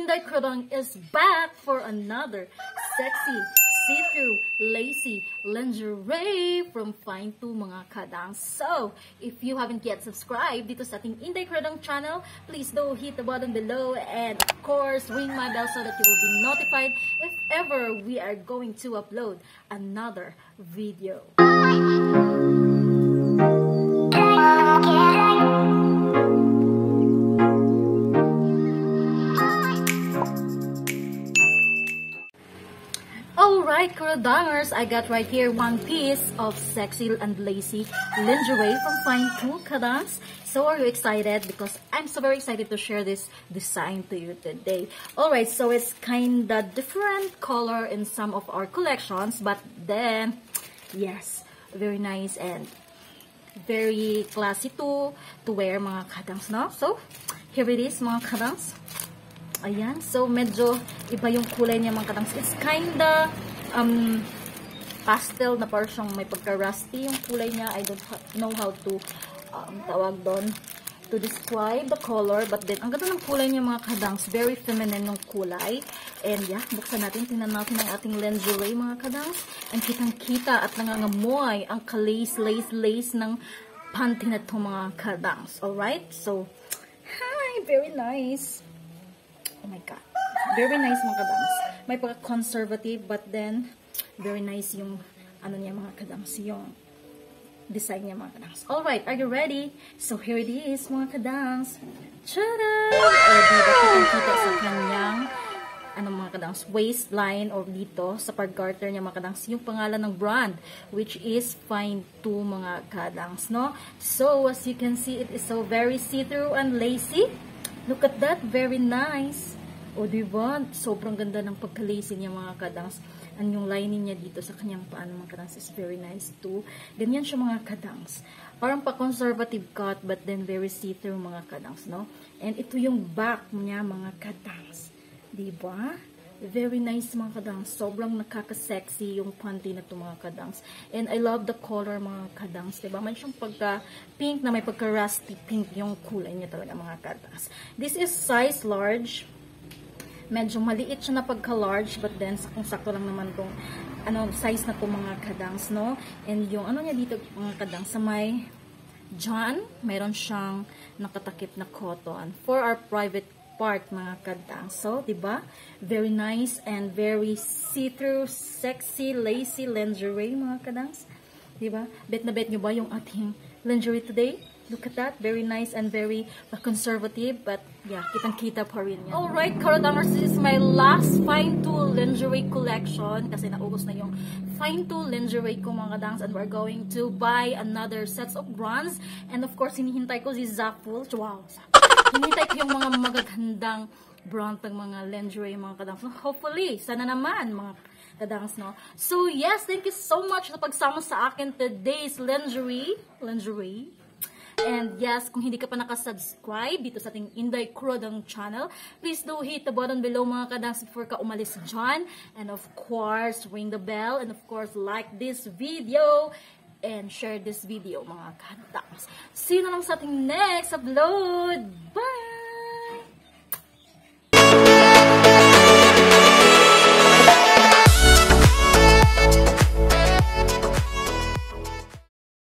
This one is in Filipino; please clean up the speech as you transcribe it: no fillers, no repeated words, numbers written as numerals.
Inday Kuradangerz is back for another sexy, see-through, lacy lingerie from Finetoo mga kadang. So, if you haven't yet subscribed dito sa ating Inday Kuradangerz channel, please do hit the button below and of course, ring my bell so that you will be notified if ever we are going to upload another video. Alright, Kuradangerz, I got right here one piece of sexy and lacy lingerie from Finetoo, kadang. So are you excited? Because I'm so very excited to share this design to you today. Alright, so it's kinda different color in some of our collections, but then, yes, very nice and very classy to wear mga kadangs, no? So, here it is mga kadangs. Ayan, so medyo iba yung kulay niya mga kadangs. It's kinda pastel na parang siyang may pagka-rusty yung kulay niya. I don't know how to tawag doon to describe the color, but then ang ganda ng kulay niya mga kadangs. Very feminine yung kulay. And yeah, buksan natin, tingnan natin ang ating lingerie mga kadangs. And kitang-kita at nangangamoy ang ka-lace ng panty na ito mga kadangs. Alright, so hi, very nice. Oh my god. Very nice mga kadangs. May pagka-conservative but then very nice yung ano niya mga kadangs. Yung design niya mga kadangs. Alright, are you ready? So here it is mga kadangs. Tada! Diba kitang-kita sa kanyang ano mga kadangs, waistline or dito sa pag-garter niya mga kadangs. Yung pangalan ng brand which is Finetoo mga kadangs, no? So as you can see, it is so very see-through and lacy. Look at that, very nice. O diba, sobrang ganda ng pagka-lacy niya mga kadangs. And yung lining niya dito sa kanyang paan mga kadangs is very nice too. Ganyan siya mga kadangs. Parang pa-conservative cut but then very see-through mga kadangs, no? And ito yung back niya mga kadangs. Diba? Very nice mga kadangs. Sobrang nakaka-sexy yung panty na ito mga kadangs. And I love the color mga kadangs. Diba? May siyang pagka-pink na may pagka-rusty pink yung kulay niya talaga mga kadangs. This is size large. Medyo maliit siya na pagka-large but then sakong-sakto lang naman tong size na ito mga kadangs, no? And yung ano niya dito mga kadangs sa may John, mayroon siyang nakatakip na cotton for our private part mga kadang. So, diba? Very nice and very see-through, sexy, lacy lingerie mga kadangs. Diba? Bet na bet nyo ba yung ating lingerie today? Look at that. Very nice and very conservative. But, yeah, kitang-kita pa rin yan. Alright, Kuradangerz, this is my last Finetoo lingerie collection. Kasi naubos na yung Finetoo lingerie ko mga kadangs. And we're going to buy another sets of brands. And of course, hinihintay ko si Zaful. Wow, hinihintay ko yung mga magagandang brand ng mga lingerie mga kadangs. Hopefully, sana naman mga kadangs, no? So, yes, thank you so much na pagsama sa akin today's lingerie. And yes, kung hindi ka pa nakasubscribe dito sa ating Inday Kuradangerz channel, please do hit the button below mga kadangs before ka umalis dyan. And of course, ring the bell. And of course, like this video. And share this video mga kadangs. See you na lang sa ating next upload. Bye!